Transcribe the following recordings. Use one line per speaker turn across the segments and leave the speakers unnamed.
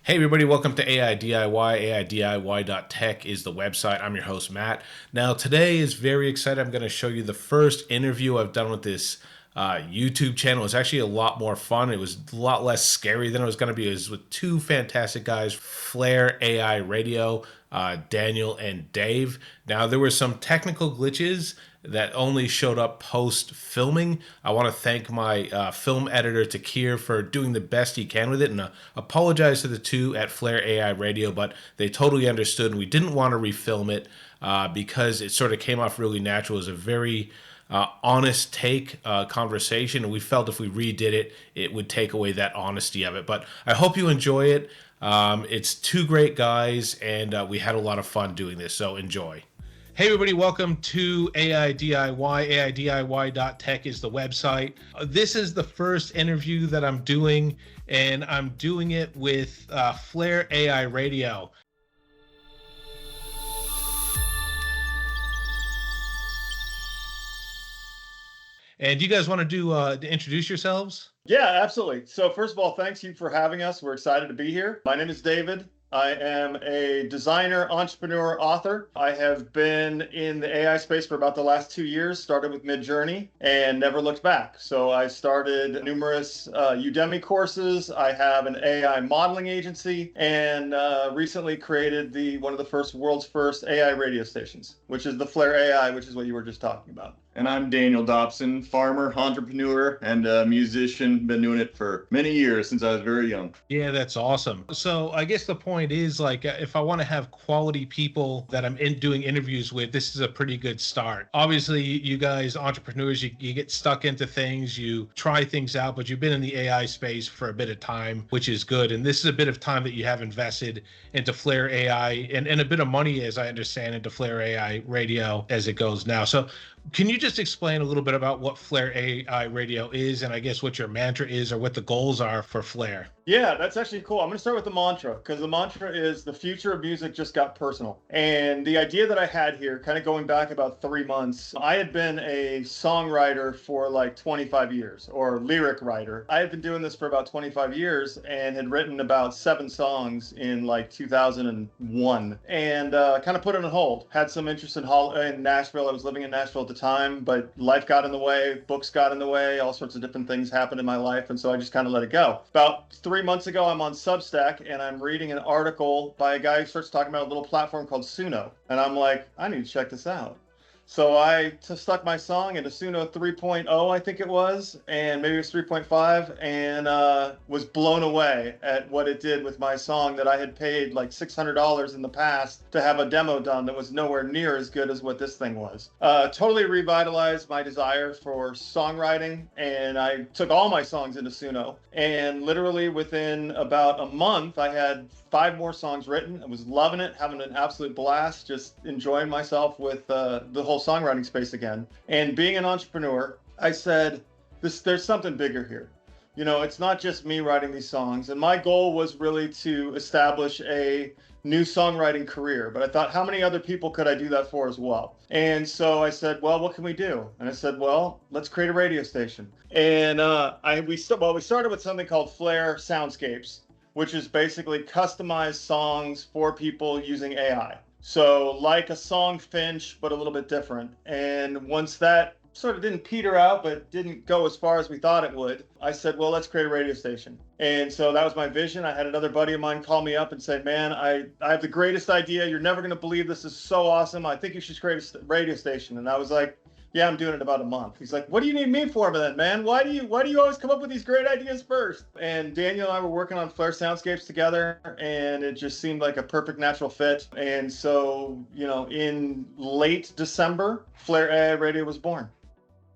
Hey everybody, welcome to AiDIY. AiDIY.tech is the website. I'm your host, Matt. Now, today is very exciting. I'm going to show you the first interview I've done with this YouTube channel. It's actually a lot more fun. It was a lot less scary than it was going to be. It was with two fantastic guys, Flair AI Radio, Daniel and Dave. Now, there were some technical glitches that only showed up post filming. I want to thank my film editor Takir for doing the best he can with it, and apologize to the two at Flair AI Radio, but they totally understood, and we didn't want to refilm it because it sort of came off really natural. It was a very honest take conversation, and we felt if we redid it, it would take away that honesty of it. But I hope you enjoy it. It's two great guys, and we had a lot of fun doing this, so enjoy. Hey everybody, welcome to AiDIY. AiDIY.tech is the website. This is the first interview that I'm doing, and I'm doing it with Flair AI Radio. And you guys want to introduce yourselves?
Yeah, absolutely. So first of all, thanks you for having us. We're excited to be here. My name is David. I am a designer, entrepreneur, author. I have been in the AI space for about the last 2 years, started with Midjourney and never looked back. So I started numerous Udemy courses. I have an AI modeling agency and recently created one of the world's first AI radio stations, which is the Flair AI, which is what you were just talking about.
And I'm Daniel Dobson, farmer, entrepreneur, and a musician. Been doing it for many years since I was very young.
Yeah, that's awesome. So I guess the point is, like, if I want to have quality people that I'm doing interviews with, this is a pretty good start. Obviously, you guys, entrepreneurs, you get stuck into things, you try things out, but you've been in the AI space for a bit of time, which is good. And this is a bit of time that you have invested into Flair AI and a bit of money, as I understand, into Flair AI Radio as it goes now. So can you just explain a little bit about what Flair AI Radio is, and I guess what your mantra is or what the goals are for Flair?
Yeah, that's actually cool. I'm going to start with the mantra, because the mantra is the future of music just got personal. And the idea that I had here, kind of going back about 3 months, I had been a songwriter for like 25 years, or lyric writer. I had been doing this for about 25 years and had written about 7 songs in like 2001 and kind of put it on hold. Had some interest in Nashville. I was living in Nashville at the time, but life got in the way, books got in the way, all sorts of different things happened in my life. And so I just kind of let it go. About 3 months ago, I'm on Substack and I'm reading an article by a guy who starts talking about a little platform called Suno. And I'm like, I need to check this out. So I stuck my song into Suno 3.0, I think it was, and maybe it was 3.5, and was blown away at what it did with my song that I had paid like $600 in the past to have a demo done that was nowhere near as good as what this thing was. Totally revitalized my desire for songwriting, and I took all my songs into Suno, and literally within about a month, I had 5 more songs written. I was loving it, having an absolute blast, just enjoying myself with the whole songwriting space again. And being an entrepreneur, I said, there's something bigger here. You know, it's not just me writing these songs. And my goal was really to establish a new songwriting career. But I thought, how many other people could I do that for as well? And so I said, well, what can we do? And I said, well, let's create a radio station. And we started with something called Flair Soundscapes, which is basically customized songs for people using AI. So like a song Finch, but a little bit different. And once that sort of didn't peter out, but didn't go as far as we thought it would, I said, well, let's create a radio station. And so that was my vision. I had another buddy of mine call me up and say, man, I have the greatest idea. You're never going to believe this is so awesome. I think you should create a radio station. And I was like, yeah, I'm doing it in about a month. He's like, what do you need me for then, man? Why do you always come up with these great ideas first? And Daniel and I were working on Flair Soundscapes together, and it just seemed like a perfect natural fit. And so, you know, in late December, Flair AI Radio was born.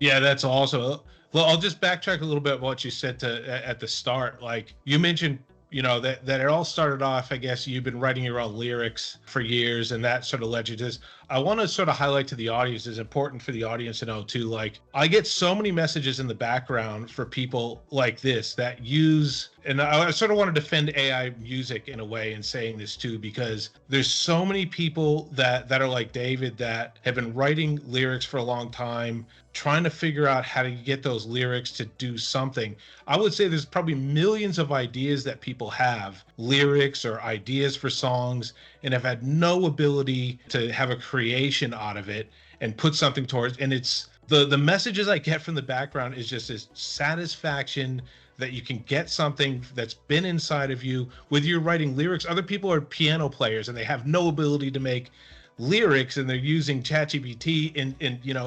Yeah, that's awesome. Well, I'll just backtrack a little bit what you said at the start. Like you mentioned, you know, that it all started off, I guess you've been writing your own lyrics for years, and that sort of led you to this. I want to sort of highlight to the audience, it's important for the audience to know too, like I get so many messages in the background for people like this that use, and I sort of want to defend AI music in a way in saying this too, because there's so many people that are like David that have been writing lyrics for a long time, trying to figure out how to get those lyrics to do something. I would say there's probably millions of ideas that people have, lyrics or ideas for songs, and have had no ability to have a creation out of it and put something towards. And it's the messages I get from the background is just this satisfaction that you can get something that's been inside of you with your writing lyrics. Other people are piano players and they have no ability to make lyrics, and they're using ChatGPT in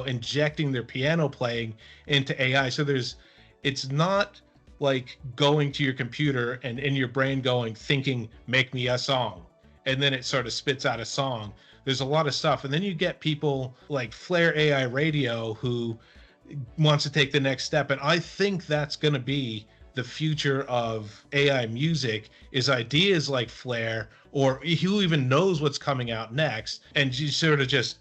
injecting their piano playing into AI. So it's not like going to your computer and in your brain thinking, make me a song, and then it sort of spits out a song. There's a lot of stuff. And then you get people like Flair AI Radio who wants to take the next step. And I think that's going to be the future of AI music, is ideas like Flair, or who even knows what's coming out next. And you sort of just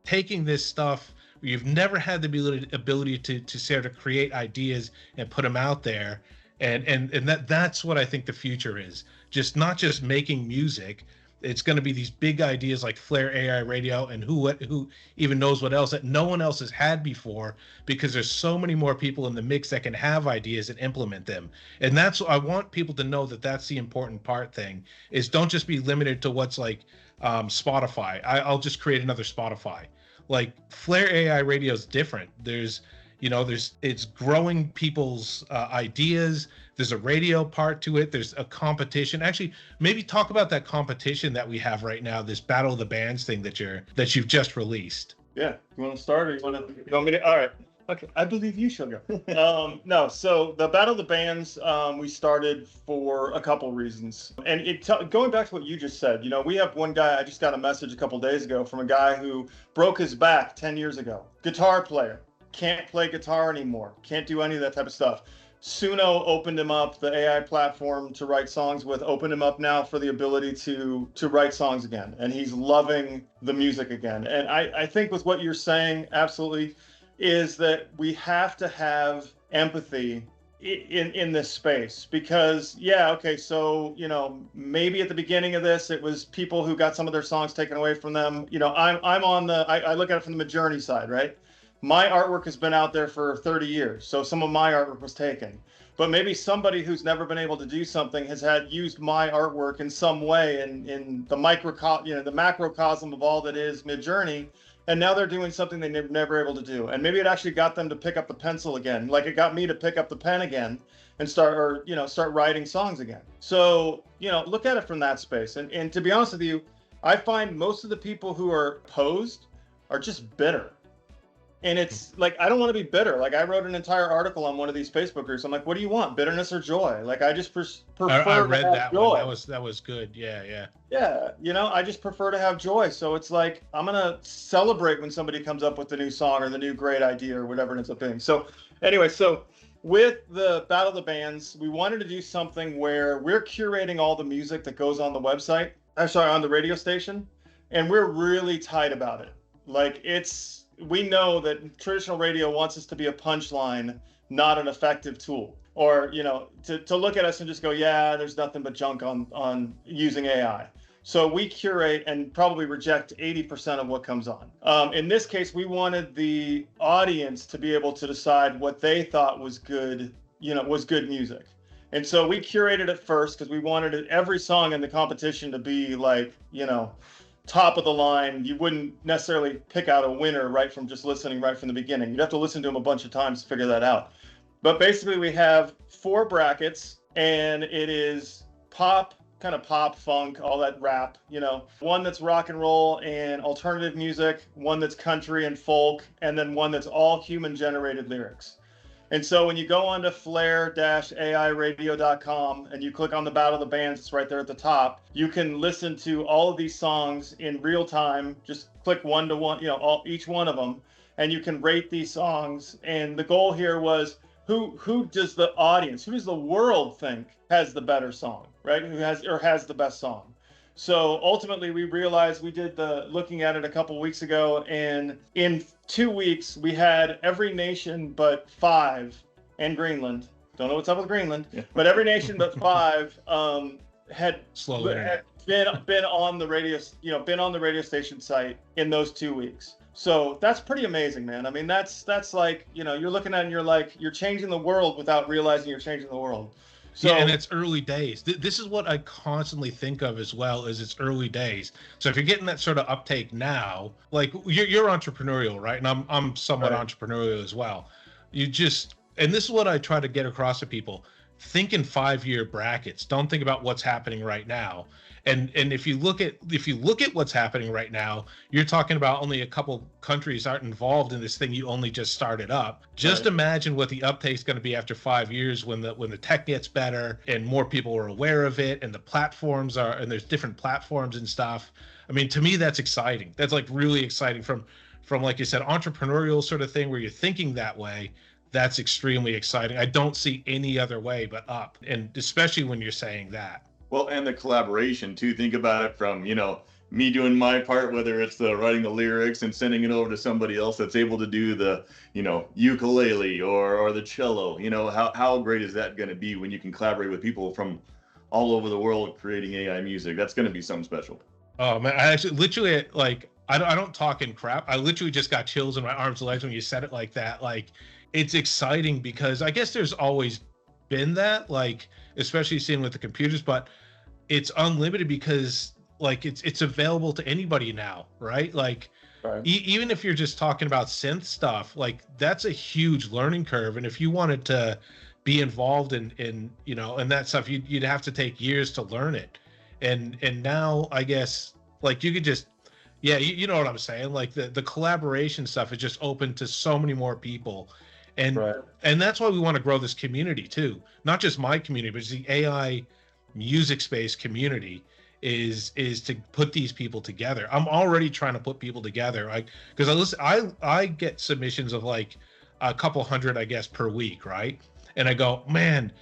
taking this stuff, you've never had the ability to sort of create ideas and put them out there. And that's what I think the future is. Just not just making music. It's going to be these big ideas like Flair AI Radio, and who even knows what else that no one else has had before, because there's so many more people in the mix that can have ideas and implement them. And that's, I want people to know that that's the important thing, is don't just be limited to what's like Spotify. I'll just create another Spotify. Like Flair AI Radio is different. It's growing people's ideas. There's a radio part to it. There's a competition. Actually, maybe talk about that competition that we have right now, this Battle of the Bands thing that you've just released.
Yeah, you want to start, or you want me to? All right. Okay, I believe you shall go. No, so the Battle of the Bands, we started for a couple reasons. And going back to what you just said, we have one guy, I just got a message a couple days ago from a guy who broke his back 10 years ago. Guitar player, can't play guitar anymore, can't do any of that type of stuff. Suno opened him up, the AI platform to write songs with, opened him up now for the ability to write songs again. And he's loving the music again. And I think with what you're saying, absolutely, is that we have to have empathy in this space, because maybe at the beginning of this it was people who got some of their songs taken away from them. I'm on I look at it from the Midjourney side, right? My artwork has been out there for 30 years, so some of my artwork was taken. But maybe somebody who's never been able to do something has used my artwork in some way in the the macrocosm of all that is Midjourney, and now they're doing something they never able to do. And maybe it actually got them to pick up the pencil again, like it got me to pick up the pen again and start writing songs again. So, look at it from that space. And to be honest with you, I find most of the people who are opposed are just bitter. And it's like, I don't want to be bitter. Like, I wrote an entire article on one of these Facebook groups. I'm like, what do you want, bitterness or joy? Like, I just prefer
I read
to have
that
joy.
one. That was good. Yeah.
Yeah, I just prefer to have joy. So it's like, I'm going to celebrate when somebody comes up with the new song or the new great idea or whatever it ends up being. So anyway, with the Battle of the Bands, we wanted to do something where we're curating all the music that goes on the website. On the radio station. And we're really tight about it. Like, we know that traditional radio wants us to be a punchline, not an effective tool. Or, to look at us and just go, yeah, there's nothing but junk on using AI. So we curate and probably reject 80% of what comes on. In this case, we wanted the audience to be able to decide what they thought was good, was good music. And so we curated it first because we wanted every song in the competition to be like, top of the line. You wouldn't necessarily pick out a winner right from just listening right from the beginning. You'd have to listen to them a bunch of times to figure that out. But basically we have 4 brackets, and it is pop, kind of pop, funk, all that rap, one that's rock and roll and alternative music, one that's country and folk, and then one that's all human generated lyrics. And so when you go on to flair-airadio.com and you click on the Battle of the Bands, it's right there at the top. You can listen to all of these songs in real time. Just click 1 to 1, each one of them, and you can rate these songs. And the goal here was, who does the world think has the better song, right? Who has the best song? So ultimately, we realized we did the looking at it a couple weeks ago, and in 2 weeks, we had every nation but five, and Greenland. Don't know what's up with Greenland, but every nation but five had
Slow internet.
been on the radio, been on the radio station site in those 2 weeks. So that's pretty amazing, man. I mean, that's like, you're looking at it and you're like, you're changing the world without realizing you're changing the world. So,
yeah, and it's early days. This is what I constantly think of as well, is it's early days. So if you're getting that sort of uptake now, like you're entrepreneurial, right? And I'm somewhat
Right.
entrepreneurial as well. And this is what I try to get across to people. Think in 5-year brackets. Don't think about what's happening right now. And if you look at what's happening right now, you're talking about only a couple countries aren't involved in this thing you only just started up. Just
Right.
imagine what the uptake's going to be after 5 years when the tech gets better and more people are aware of it, and the platforms are, and there's different platforms and stuff. I mean, to me, that's exciting. That's like really exciting from like you said, entrepreneurial sort of thing where you're thinking that way. That's extremely exciting. I don't see any other way but up, and especially when you're saying that.
Well, and the collaboration too. Think about it from, me doing my part, whether it's the writing the lyrics and sending it over to somebody else that's able to do the, ukulele or the cello. How great is that going to be when you can collaborate with people from all over the world creating AI music? That's going to be something special.
Oh man, I actually literally, like, I don't talk in crap. I literally just got chills in my arms and legs when you said it like that. Like, it's exciting because I guess there's always been that, like, especially seeing with the computers, but it's unlimited because like it's available to anybody now, right? Like,
Right.
even if you're just talking about synth stuff, like that's a huge learning curve. And if you wanted to be involved in in that stuff, you'd have to take years to learn it. And now I guess, like, you could just, yeah, you know what I'm saying? Like the collaboration stuff is just open to so many more people. And
Right.
and that's why we want to grow this community too. Not just my community, but it's the AI music space community, is to put these people together. I'm already trying to put people together, like, because I get submissions of like a couple hundred, I guess, per week, right? And I go, man,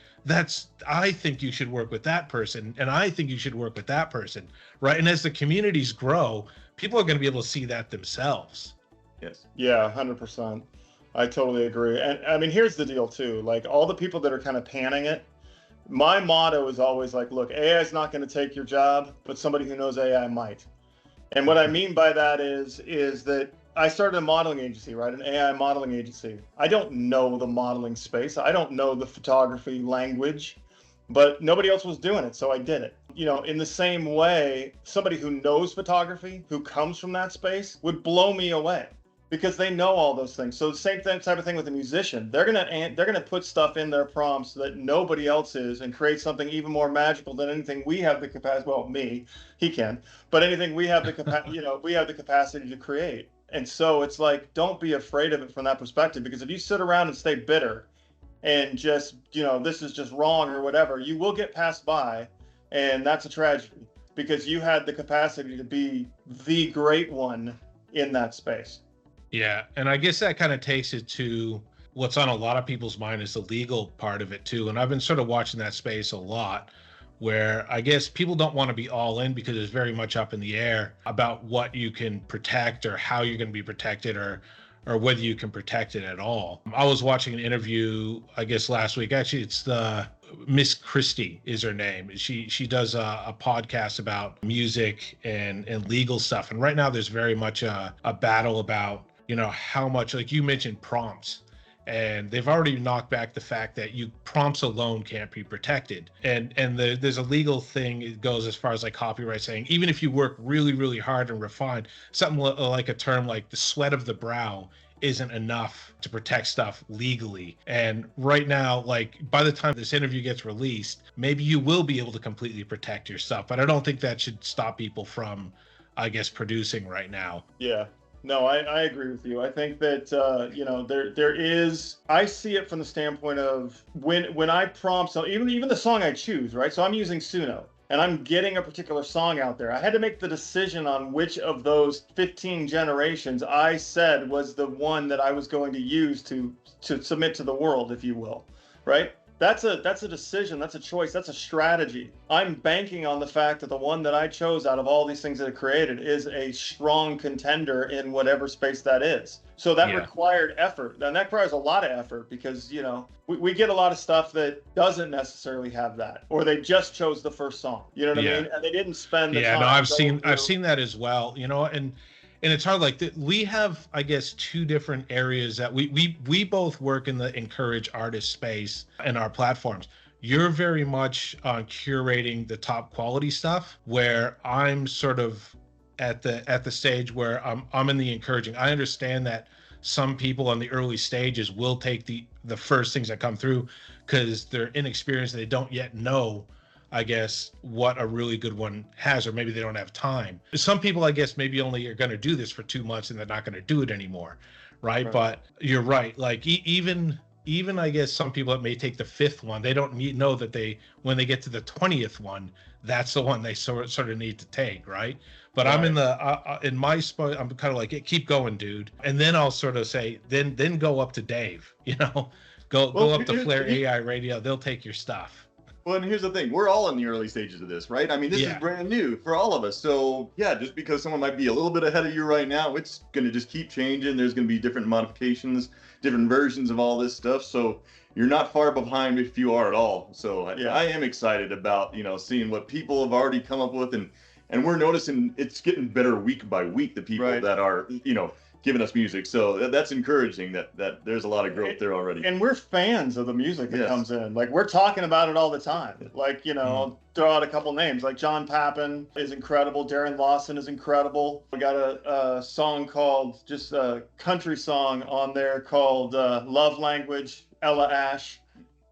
I think you should work with that person, and I think you should work with that person, right? And as the communities grow, people are going to be able to see that themselves.
Yes.
Yeah, 100%. I totally agree. And I mean, here's the deal too. Like, all the people that are kind of panning it, my motto is always like, look, AI is not going to take your job, but somebody who knows AI might. And what I mean by that is that I started a modeling agency, right? An AI modeling agency. I don't know the modeling space. I don't know the photography language, but nobody else was doing it, so I did it. In the same way, somebody who knows photography, who comes from that space, would blow me away, because they know all those things. So the same type of thing with a musician. They're gonna put stuff in their prompts that nobody else is, and create something even more magical than anything we have the capacity. Well, he can, but anything we have the capacity, we have the capacity to create. And so it's like, don't be afraid of it from that perspective, because if you sit around and stay bitter and just, this is just wrong or whatever, you will get passed by, and that's a tragedy, because you had the capacity to be the great one in that space.
Yeah, and I guess that kind of takes it to what's on a lot of people's mind, is the legal part of it too. And I've been sort of watching that space a lot, where I guess people don't want to be all in because it's very much up in the air about what you can protect or how you're going to be protected, or whether you can protect it at all. I was watching an interview, I guess last week. Actually, it's the Miss Christie is her name. She does a podcast about music and legal stuff. And right now there's very much a battle about, how much, like you mentioned, prompts. And they've already knocked back the fact that prompts alone can't be protected. And there's a legal thing. It goes as far as like copyright, saying even if you work really, really hard and refine, something like a term like the sweat of the brow isn't enough to protect stuff legally. And right now, like, by the time this interview gets released, maybe you will be able to completely protect your stuff. But I don't think that should stop people from, I guess, producing right now.
Yeah. No, I agree with you. I think that there is. I see it from the standpoint of when I prompt, so even the song I choose, right? So I'm using Suno, and I'm getting a particular song out there. I had to make the decision on which of those 15 generations I said was the one that I was going to use to submit to the world, if you will, right? that's a decision, that's a choice, that's a strategy. I'm banking on the fact that the one that I chose out of all these things that I created is a strong contender in whatever space that is. So that required effort, and that requires a lot of effort because, you know, we get a lot of stuff that doesn't necessarily have that, or they just chose the first song, you know what I mean, and they didn't spend the time.
No, I've seen that as well, you know, and it's hard. Like we have, I guess, two different areas that we both work in the encourage artist space in our platforms. You're very much on curating the top quality stuff, where I'm sort of at the stage where I'm in the encouraging. I understand that some people on the early stages will take the first things that come through because they're inexperienced and they don't yet know, I guess, what a really good one has, or maybe they don't have time. Some people, I guess, maybe only are going to do this for 2 months and they're not going to do it anymore, right? But you're right. Like even I guess some people that may take the 5th one, they don't know that when they get to the 20th one, that's the one they sort of need to take, right? But I'm in my spot. I'm kind of like, keep going, dude. And then I'll sort of say, then go up to Dave, you know, go up to Flair AI Radio. They'll take your stuff.
Well, and here's the thing. We're all in the early stages of this, right? I mean, this is brand new for all of us. So, yeah, just because someone might be a little bit ahead of you right now, it's going to just keep changing. There's going to be different modifications, different versions of all this stuff. So you're not far behind if you are at all. So I am excited about, you know, seeing what people have already come up with. And we're noticing it's getting better week by week, the people that are, you know, giving us music. So that's encouraging that there's a lot of growth there already.
And we're fans of the music that comes in. Like, we're talking about it all the time. Like, you know, I'll throw out a couple names. Like John Pappin is incredible. Darren Lawson is incredible. We got a song called, just a country song on there called Love Language. Ella Ash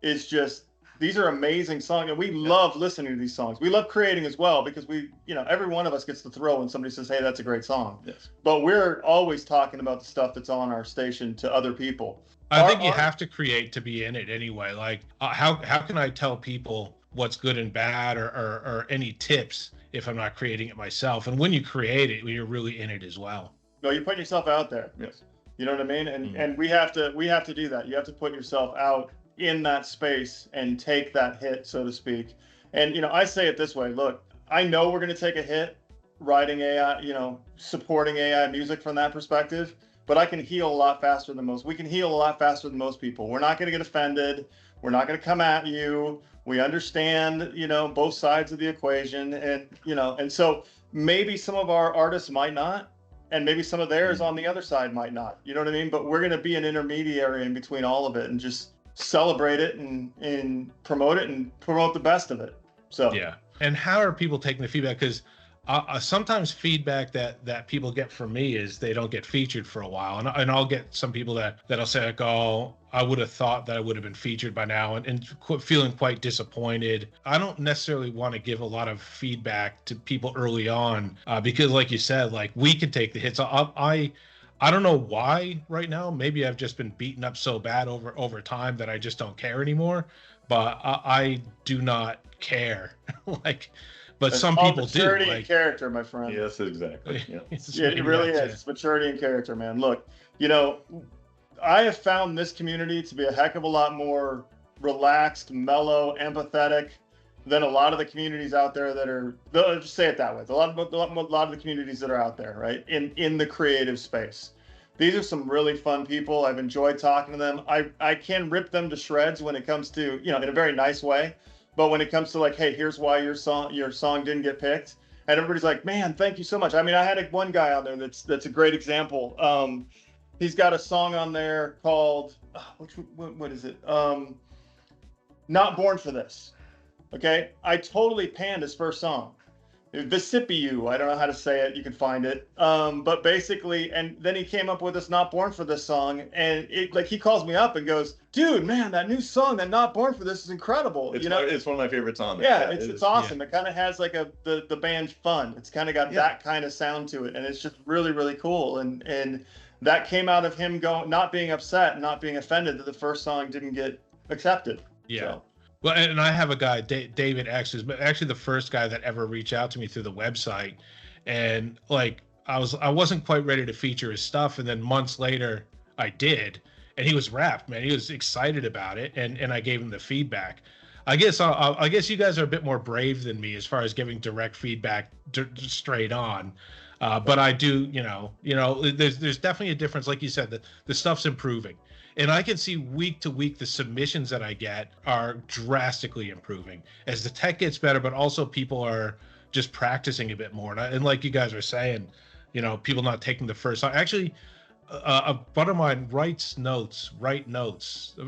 is just, these are amazing songs, and we love listening to these songs. We love creating as well, because we, you know, every one of us gets the thrill when somebody says, hey, that's a great song.
Yes.
But we're always talking about the stuff that's on our station to other people.
I think you have to create to be in it anyway. Like, how can I tell people what's good and bad, or any tips if I'm not creating it myself? And when you create it, you're really in it as well.
No, you're putting yourself out there.
Yes.
You know what I mean? And we have to do that. You have to put yourself out in that space and take that hit, so to speak. And, you know, I say it this way. Look, I know we're going to take a hit writing AI, you know, supporting AI music from that perspective, but I can heal a lot faster than most. We can heal a lot faster than most people. We're not going to get offended. We're not going to come at you. We understand, you know, both sides of the equation. And, you know, and so maybe some of our artists might not, and maybe some of theirs on the other side might not, you know what I mean? But we're going to be an intermediary in between all of it and just celebrate it and promote it and promote the best of it. So
yeah. And how are people taking the feedback? Because sometimes feedback that people get from me is they don't get featured for a while, and I'll get some people that'll say, like, oh, I would have thought that I would have been featured by now, and feeling quite disappointed. I don't necessarily want to give a lot of feedback to people early on, because, like you said, like, we can take the hits. I don't know why right now. Maybe I've just been beaten up so bad over time that I just don't care anymore. But I do not care. Like, but that's some people do.
Maturity and character, my friend.
Yes, exactly. Yeah,
it really is. It's maturity and character, man. Look, you know, I have found this community to be a heck of a lot more relaxed, mellow, empathetic than a lot of the communities out there that are, let's just say it that way. A lot of the communities that are out there, right, in the creative space. These are some really fun people. I've enjoyed talking to them. I can rip them to shreds when it comes to, you know, in a very nice way. But when it comes to, like, hey, here's why your song didn't get picked, and everybody's like, man, thank you so much. I mean, I had one guy on there that's a great example. He's got a song on there called, what is it? Not Born for This. Okay, I totally panned his first song. Visipiu, I don't know how to say it. You can find it. But basically, and then he came up with this Not Born for This song, and he calls me up and goes, dude, man, that new song, that Not Born for This, is incredible.
It's, you know, it's one of my favorite songs.
Yeah, it's awesome. Yeah. It kind of has like the band Fun. It's kind of got that kind of sound to it, and it's just really, really cool. And that came out of him not being upset, not being offended that the first song didn't get accepted.
Yeah. So. Well, and I have a guy, David X, who's actually the first guy that ever reached out to me through the website. And, like, I wasn't quite ready to feature his stuff. And then months later, I did. and he was rapt, man. He was excited about it, and I gave him the feedback. I guess you guys are a bit more brave than me as far as giving direct feedback straight on. But I do, there's definitely a difference. Like you said, the stuff's improving, and I can see week to week the submissions that I get are drastically improving as the tech gets better, but also people are just practicing a bit more. And like you guys are saying, people not taking the first time. Actually, a buddy of mine write notes.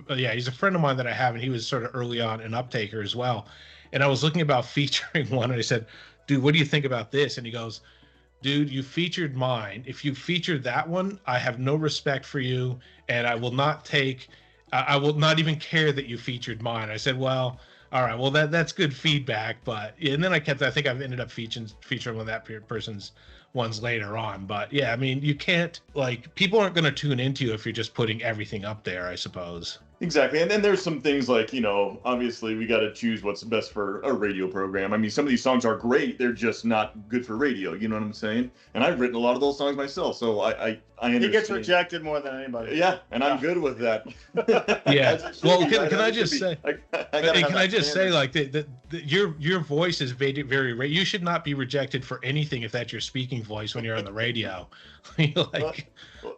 Yeah, he's a friend of mine that I have, and he was sort of early on an uptaker as well. And I was looking about featuring one, and I said, dude, what do you think about this? And he goes, dude, you featured mine. If you featured that one, I have no respect for you, and I will not even care that you featured mine. I said, well, all right, well, that's good feedback. But, and then I think I've ended up featuring one of that person's ones later on. But yeah, I mean, you can't, like, people aren't going to tune into you if you're just putting everything up there, I suppose.
Exactly. And then there's some things like, obviously we got to choose what's best for a radio program. I mean, some of these songs are great. They're just not good for radio. You know what I'm saying? And I've written a lot of those songs myself. So I understand.
He gets rejected more than anybody.
Yeah. And I'm good with that.
Yeah. Well, can I just say, like, your voice is very, very, you should not be rejected for anything if that's your speaking voice when you're on the radio.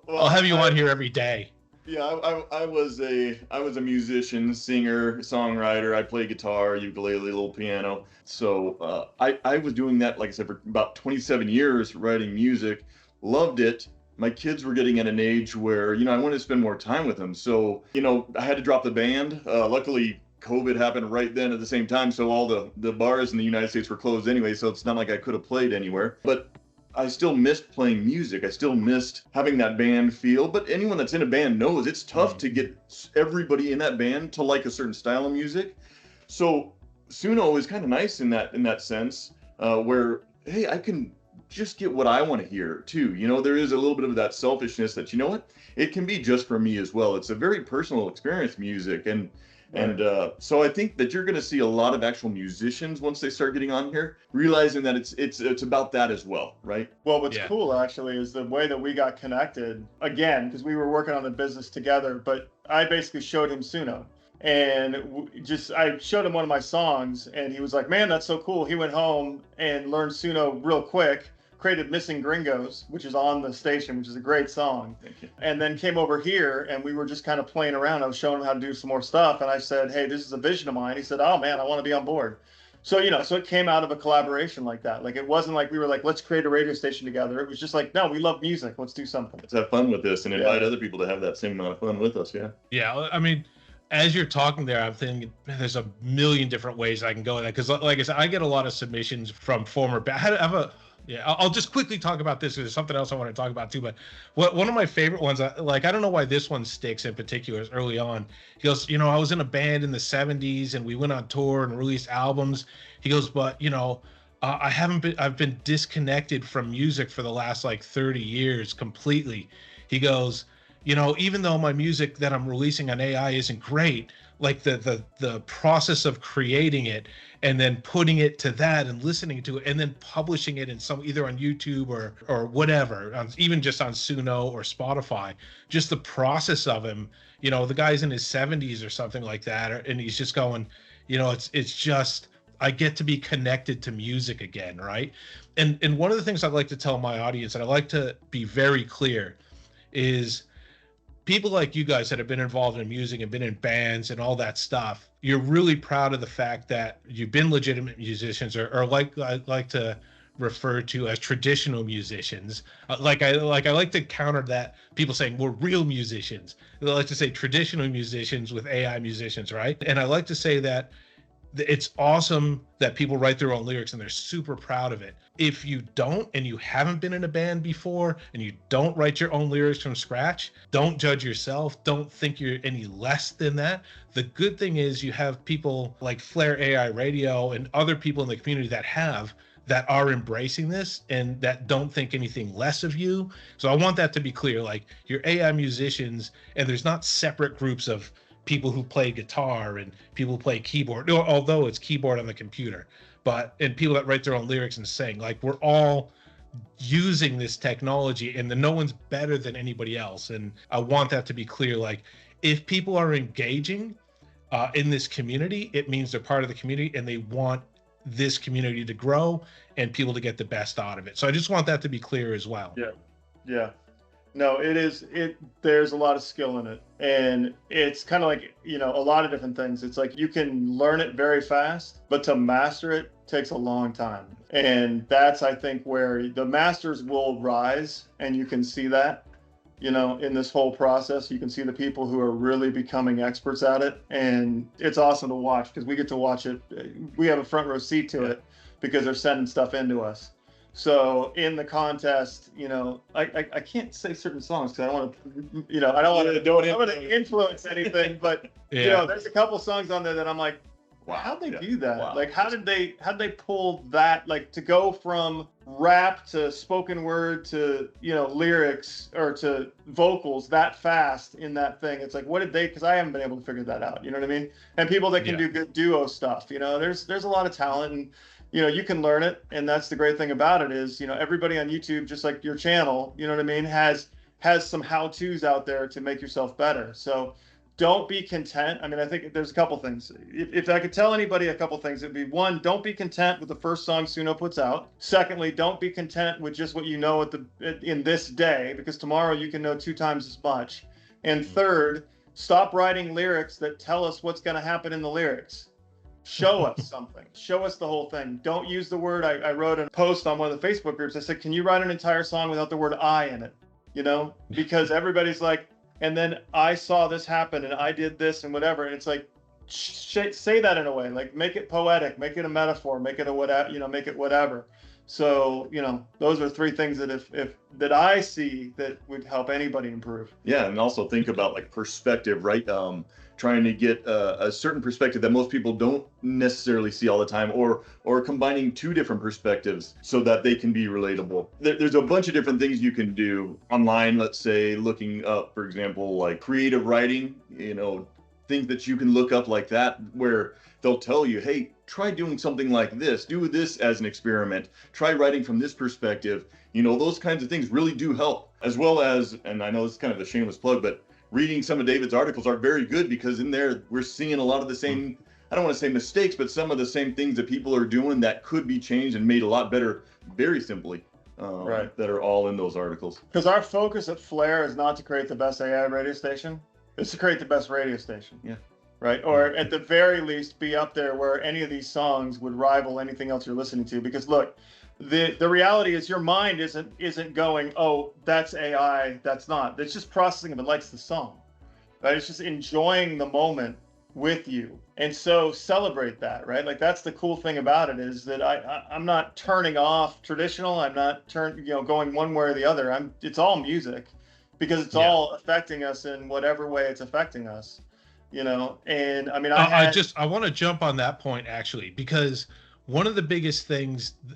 I'll have you on here every day.
Yeah, I was a musician, singer, songwriter. I play guitar, ukulele, little piano. So I was doing that, like I said, for about 27 years, writing music. Loved it. My kids were getting at an age where, I wanted to spend more time with them. So, I had to drop the band. Luckily, COVID happened right then at the same time. So all the bars in the United States were closed anyway. So it's not like I could have played anywhere. But I still missed playing music. I still missed having that band feel. But anyone that's in a band knows it's tough to get everybody in that band to like a certain style of music. So Suno is kind of nice in that sense, where, hey, I can just get what I want to hear too. There is a little bit of that selfishness that, it can be just for me as well. It's a very personal experience, music. And so I think that you're going to see a lot of actual musicians once they start getting on here, realizing that it's about that as well, right?
Well, what's cool actually is the way that we got connected, again, because we were working on the business together, but I basically showed him Suno. And I showed him one of my songs, and he was like, man, that's so cool. He went home and learned Suno real quick, created Missing Gringos, which is on the station, which is a great song.
Thank you.
And then came over here, and we were just kind of playing around. I was showing him how to do some more stuff, and I said, hey, this is a vision of mine. He said, oh man, I want to be on board. So, so it came out of a collaboration like that. Like, it wasn't like we were like, let's create a radio station together. It was just like, no, we love music. Let's do something.
Let's have fun with this and invite other people to have that same amount of fun with us. Yeah.
Yeah. I mean, as you're talking there, I'm thinking, man, there's a million different ways I can go with that. Because like I said, I get a lot of submissions from former I'll just quickly talk about this. There's something else I want to talk about too. But one of my favorite ones, I don't know why this one sticks in particular, is early on. He goes, I was in a band in the 70s and we went on tour and released albums. He goes, but I've been disconnected from music for the last like 30 years completely. He goes, even though my music that I'm releasing on AI isn't great, like the process of creating it and then putting it to that and listening to it and then publishing it in either on YouTube or whatever, even just on Suno or Spotify, just the process of him, the guy's in his 70s or something like that, and he's just going, it's just, I get to be connected to music again, right? And one of the things I'd like to tell my audience, and I like to be very clear, is people like you guys that have been involved in music and been in bands and all that stuff, you're really proud of the fact that you've been legitimate musicians, or like I like to refer to as traditional musicians. I like to counter that, people saying we're real musicians. I like to say traditional musicians with AI musicians, right? And I like to say that it's awesome that people write their own lyrics and they're super proud of it. If you don't, and you haven't been in a band before, and you don't write your own lyrics from scratch, don't judge yourself. Don't think you're any less than that. The good thing is you have people like Flair AI Radio and other people in the community that are embracing this and that don't think anything less of you. So I want that to be clear. Like, you're AI musicians, and there's not separate groups of people who play guitar and people who play keyboard, although it's keyboard on the computer, and people that write their own lyrics and sing. Like, we're all using this technology, and no one's better than anybody else. And I want that to be clear. Like, if people are engaging in this community, it means they're part of the community and they want this community to grow and people to get the best out of it. So I just want that to be clear as well.
Yeah. No, there's a lot of skill in it. And it's kind of like, a lot of different things. It's like you can learn it very fast, but to master it takes a long time. And that's, I think, where the masters will rise, and you can see that, in this whole process. You can see the people who are really becoming experts at it. And it's awesome to watch because we get to watch it. We have a front row seat to it because they're sending stuff into us. So in the contest, I can't say certain songs because I don't want to, I don't want to influence anything. But there's a couple songs on there that I'm like, wow, how'd they do that? Wow. Like, how'd they pull that? Like, to go from rap to spoken word to lyrics or to vocals that fast in that thing. It's like, what did they? Because I haven't been able to figure that out. You know what I mean? And people that can do good duo stuff. There's a lot of talent and. You can learn it, and that's the great thing about it is, everybody on YouTube, just like your channel, you know what I mean, has some how-tos out there to make yourself better. So don't be content. I mean, I think there's a couple things. If I could tell anybody a couple things, it'd be one, don't be content with the first song Suno puts out. Secondly, don't be content with just what you know in this day, because tomorrow you can know 2 times as much. And third, stop writing lyrics that tell us what's going to happen in the lyrics. Show us something. Show us the whole thing. Don't use the word. I wrote a post on one of the Facebook groups. I said, can you write an entire song without the word I in it? Because everybody's like, and then I saw this happen and I did this and whatever. And it's like, say that in a way, like make it poetic, make it a metaphor, make it a whatever, make it whatever. So, those are 3 things that if that I see that would help anybody improve.
Yeah. And also think about like perspective, right? Trying to get a certain perspective that most people don't necessarily see all the time, or combining 2 different perspectives so that they can be relatable. There's a bunch of different things you can do online. Let's say looking up, for example, like creative writing, things that you can look up like that, where they'll tell you, hey, try doing something like this, do this as an experiment, try writing from this perspective. Those kinds of things really do help, as well as, and I know it's kind of a shameless plug, but reading some of David's articles are very good, because in there we're seeing a lot of the same, I don't want to say mistakes, but some of the same things that people are doing that could be changed and made a lot better very simply, that are all in those articles.
Because our focus at Flair is not to create the best AI radio station, it's to create the best radio station.
Yeah.
Right. Or at the very least be up there where any of these songs would rival anything else you're listening to. Because look, the reality is your mind isn't going, oh, that's AI, that's not. It's just processing if it likes the song. Right? It's just enjoying the moment with you. And so celebrate that, right? Like, that's the cool thing about it, is that I'm not turning off traditional. I'm not going one way or the other. It's all music, because it's all affecting us in whatever way it's affecting us. And I mean,
I want to jump on that point, actually, because one of the biggest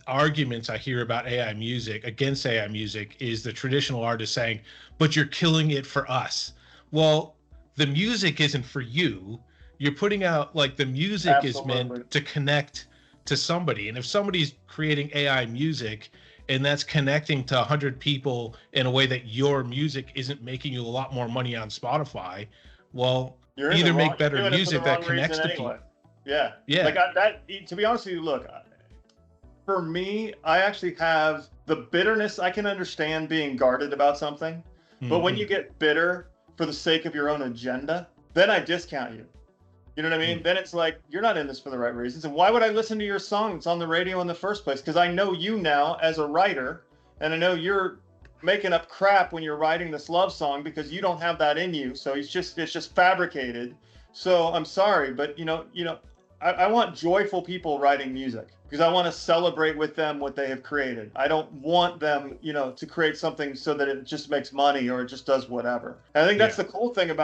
arguments I hear about AI music, against AI music, is the traditional artist saying, but you're killing it for us. Well, the music isn't for you. You're putting out, like, the music is meant to connect to somebody. And if somebody's creating AI music and that's connecting to 100 people in a way that your music isn't making you a lot more money on Spotify, well, either make better music that connects to people.
Yeah. Like, to be honest with you, look, for me, I actually have the bitterness. I can understand being guarded about something, but when you get bitter for the sake of your own agenda, then I discount you. You know what I mean? Then it's like, you're not in this for the right reasons. And why would I listen to your song that's on the radio in the first place? Because I know you now as a writer, and I know you're making up crap when you're writing this love song, because you don't have that in you. So it's just fabricated. So I'm sorry, but I want joyful people writing music, because I want to celebrate with them what they have created. I don't want them, to create something so that it just makes money or it just does whatever. And I think that's the cool thing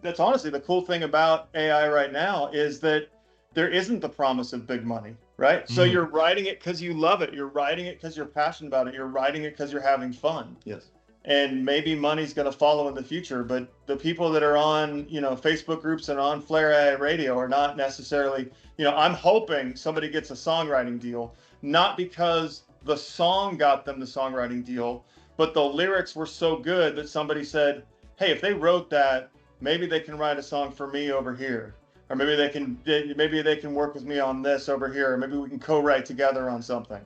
that's honestly the cool thing about AI right now, is that there isn't the promise of big money, right? So you're writing it because you love it. You're writing it because you're passionate about it. You're writing it because you're having fun.
Yes.
And maybe money's going to follow in the future, but the people that are on, Facebook groups and on Flair AI Radio are not necessarily, I'm hoping somebody gets a songwriting deal, not because the song got them the songwriting deal, but the lyrics were so good that somebody said, hey, if they wrote that, maybe they can write a song for me over here. Or maybe they can work with me on this over here. Or maybe we can co-write together on something.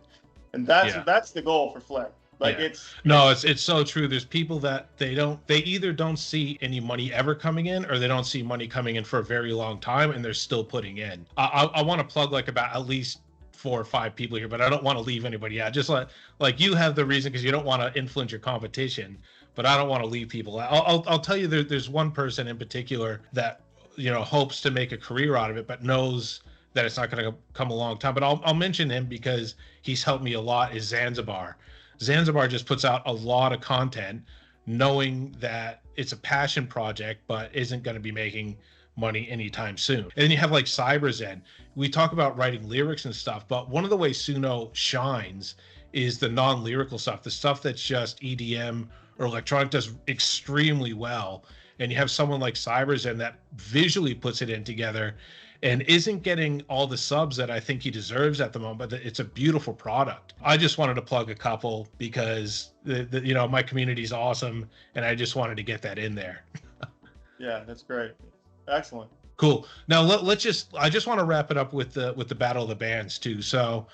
And that's the goal for Flair. Like
it's so true. There's people that they either don't see any money ever coming in, or they don't see money coming in for a very long time, and they're still putting in. I want to plug like about at least 4 or 5 people here, but I don't want to leave anybody out. Just like you have the reason because you don't want to influence your competition, but I don't want to leave people out. I'll tell you there's one person in particular that hopes to make a career out of it, but knows that it's not going to come a long time. But I'll mention him because he's helped me a lot. Is Zanzibar. Zanzibar just puts out a lot of content, knowing that it's a passion project, but isn't going to be making money anytime soon. And then you have like CyberZen. We talk about writing lyrics and stuff, but one of the ways Suno shines is the non-lyrical stuff, the stuff that's just EDM or electronic does extremely well. And you have someone like CyberZen that visually puts it in together and isn't getting all the subs that I think he deserves at the moment, but it's a beautiful product. I just wanted to plug a couple because my community is awesome, and I just wanted to get that in there.
Yeah, that's great. Excellent.
Cool. Now I just want to wrap it up with the Battle of the Bands too. So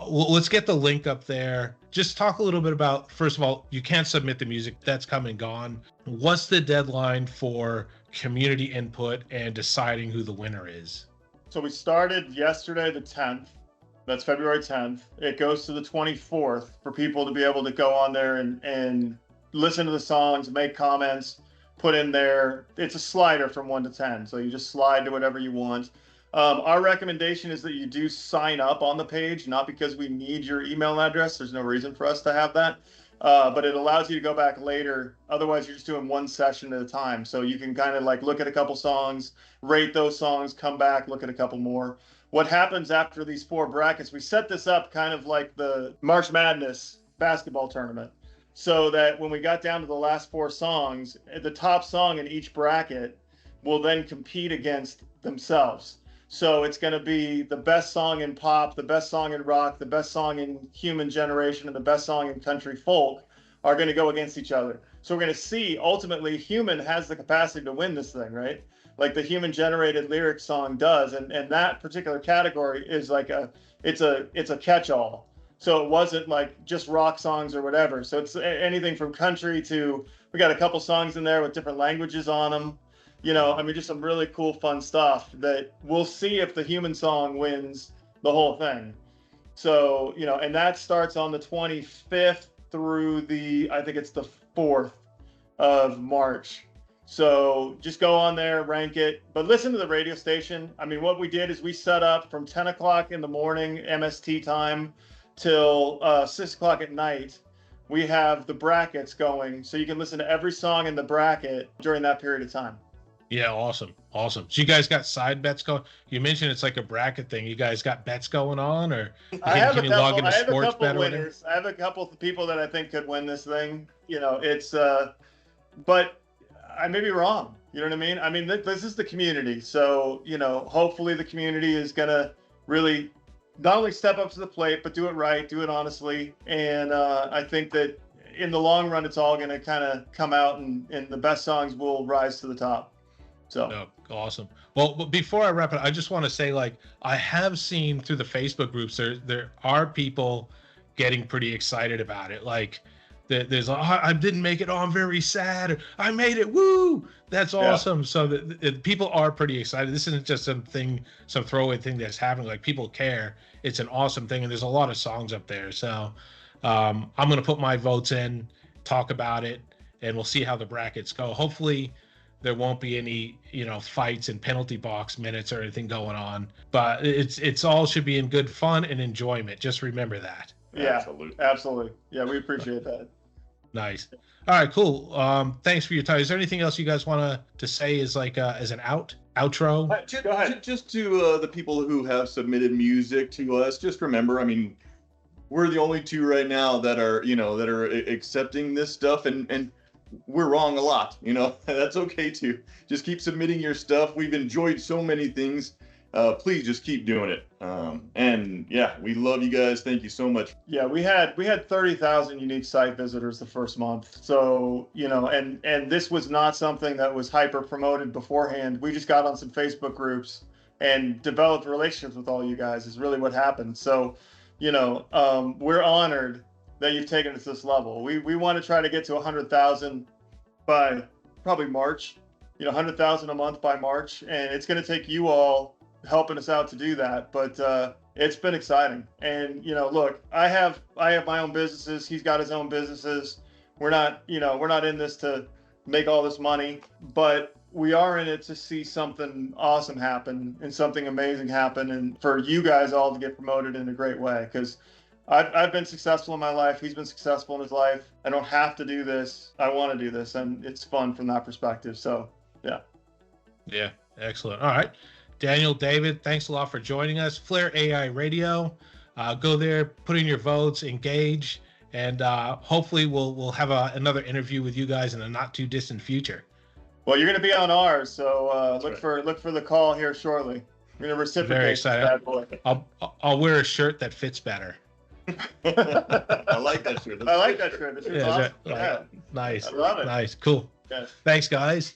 let's get the link up there. Just talk a little bit about, first of all, you can't submit the music, that's come and gone. What's the deadline for community input and deciding who the winner is?
So we started yesterday, the 10th. That's February 10th. It goes to the 24th for people to be able to go on there and listen to the songs, make comments, put in there. It's a slider from 1 to 10. So you just slide to whatever you want. Our recommendation is that you do sign up on the page, not because we need your email address. There's no reason for us to have that. But it allows you to go back later. Otherwise, you're just doing one session at a time. So you can kind of like look at a couple songs, rate those songs, come back, look at a couple more. What happens after these 4 brackets, we set this up kind of like the March Madness basketball tournament. So that when we got down to the last 4 songs, the top song in each bracket will then compete against themselves. So it's going to be the best song in pop, the best song in rock, the best song in human generation, and the best song in country folk are going to go against each other. So we're going to see ultimately human has the capacity to win this thing, right? Like the human generated lyric song does. And that particular category is like it's a catch-all. So it wasn't like just rock songs or whatever. So it's anything from country to, we got a couple songs in there with different languages on them. Just some really cool, fun stuff that we'll see if the human song wins the whole thing. So, and that starts on the 25th through I think it's the 4th of March. So just go on there, rank it, but listen to the radio station. I mean, what we did is we set up from 10 o'clock in the morning, MST time, till 6 o'clock at night. We have the brackets going, so you can listen to every song in the bracket during that period of time.
Yeah, awesome. So you guys got side bets going? You mentioned it's like a bracket thing. You guys got bets going on, or
I have a couple
winners.
I have a couple of people that I think could win this thing. It's but I may be wrong. You know what I mean? I mean, this is the community, so hopefully the community is gonna really not only step up to the plate, but do it right, do it honestly, and I think that in the long run, it's all gonna kind of come out, and the best songs will rise to the top. So
awesome. Well, before I wrap it, I just want to say, like, I have seen through the Facebook groups, there are people getting pretty excited about it. Like, there's I didn't make it. Oh, I'm very sad. Or, I made it. Woo! That's awesome. Yeah. So the people are pretty excited. This isn't just some throwaway thing that's happening. Like, people care. It's an awesome thing, and there's a lot of songs up there. So I'm gonna put my votes in, talk about it, and we'll see how the brackets go. Hopefully there won't be any, fights and penalty box minutes or anything going on, but it's all should be in good fun and enjoyment. Just remember that.
Yeah, absolutely. Yeah, we appreciate that.
Nice. All right, cool. Thanks for your time. Is there anything else you guys want to say as like as an outro?
Go ahead. Just to the people who have submitted music to us, just remember, I mean, we're the only 2 right now that are accepting this stuff, and we're wrong a lot, that's okay too. Just keep submitting your stuff. We've enjoyed so many things, please just keep doing it. And yeah, we love you guys. Thank you so much.
Yeah, we had 30,000 unique site visitors the first month. So, you know, and this was not something that was hyper promoted beforehand. We just got on some Facebook groups and developed relationships with all you guys is really what happened. So, you know, we're honored that you've taken it to this level. We want to try to get to 100,000 by probably March, you know, 100,000 a month by March. And it's going to take you all helping us out to do that. But it's been exciting. And, you know, look, I have my own businesses. He's got his own businesses. We're not in this to make all this money, but we are in it to see something awesome happen and something amazing happen, and for you guys all to get promoted in a great way. Because I've been successful in my life. He's been successful in his life. I don't have to do this. I want to do this, and it's fun from that perspective. So, yeah.
Yeah, excellent. All right, Daniel, David, thanks a lot for joining us. Flair AI Radio. Go there, put in your votes, engage, and hopefully we'll have another interview with you guys in a not too distant future.
Well, you're going to be on ours, so look for the call here shortly. We're going to reciprocate.
Very excited.
Bad boy.
I'll wear a shirt that fits better.
I like that shirt.
I like that shirt. This is awesome.
Nice.
I love it.
Nice. Cool.
Yes.
Thanks, guys.